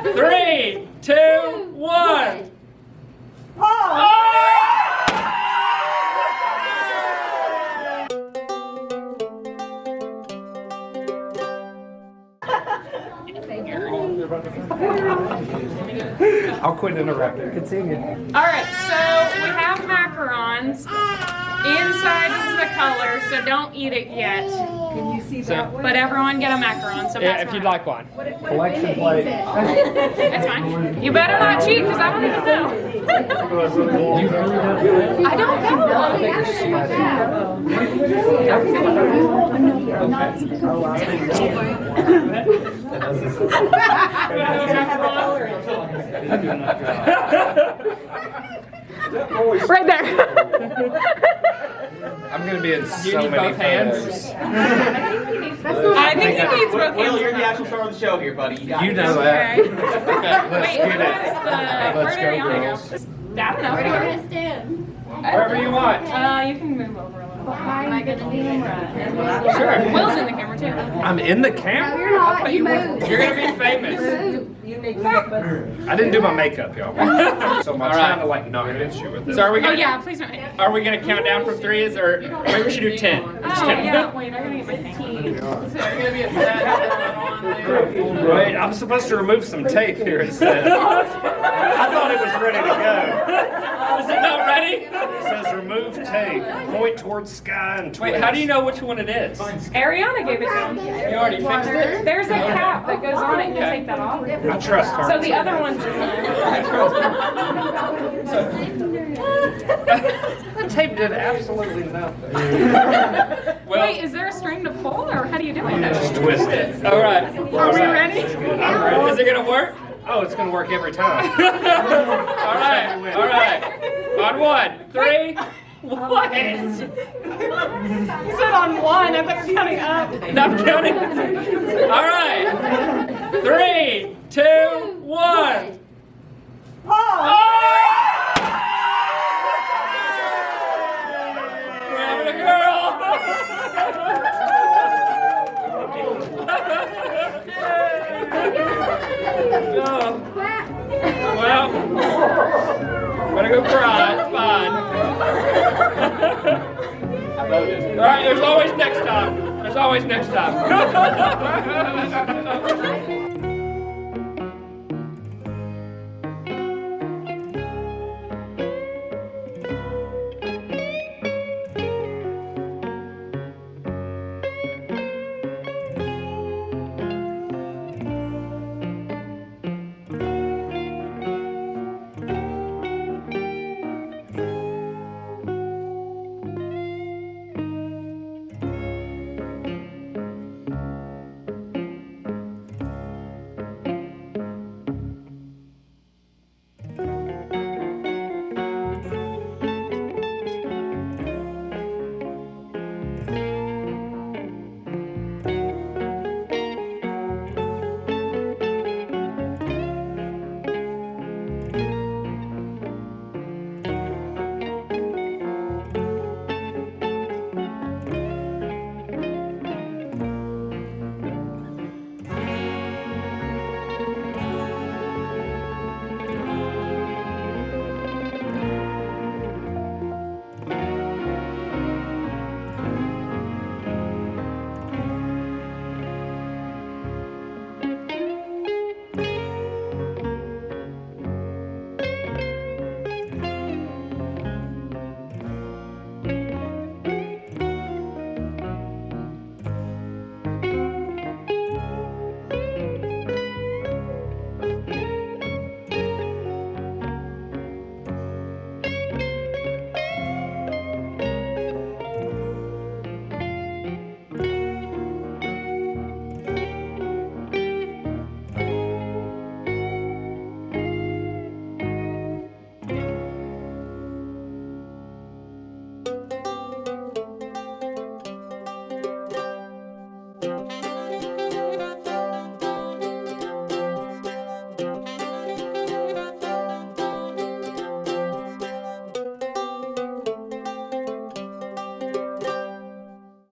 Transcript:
3, 2, 1. I'll quit interrupting. Continue. All right, so we have macarons. Inside is the color, so don't eat it yet. Can you see that one? But everyone get a macaron. So Yeah, pass if you'd mine. like one. Collection plate. It's fine. You better not cheat, because I don't even know. I don't know. Right there. I'm gonna be in You so need many both hands? photos. I think he needs both Well, hands. you're the actual star of the show here, buddy. You know that. Okay. Let's Wait, get where's it. the, Let's where do go, we girls. go? Down enough. Wherever you want. You can move over a little. Am I gonna be in front? Sure. Will's in the camera too. I'm in the camera? You're not. You move. You're gonna be famous. You need to help us. I didn't do my makeup, y'all. So I'm All trying right. to like not hit you with this. So are we Oh gonna? yeah, please don't hit. Are we gonna count down from 3? Or maybe we should do 10? Just Oh 10. yeah, wait, I gotta get my thing. Is there gonna be a set on there? Wait, I'm supposed to remove some tape here. It says. I thought it was ready to go. Is it not ready? It says remove tape. Point towards sky and twist. Wait, how do you know which one it is? Ariana gave it to him. You already fixed it? There's a cap that goes on it. You can take that off. I trust her. So the other one's The tape did absolutely nothing. Well, Wait, is there a string to pull, or how do you do it? Just twist it. all right. Are we ready? Is it gonna work? Oh, it's gonna work every time. All right. All right. On 1, 3. What? You said on 1. I thought you were counting up. Not counting. All right. 3, 2, 1. We're having a girl. Well, I'm gonna go cry. It's fine. All right. There's always next time. There's always next time.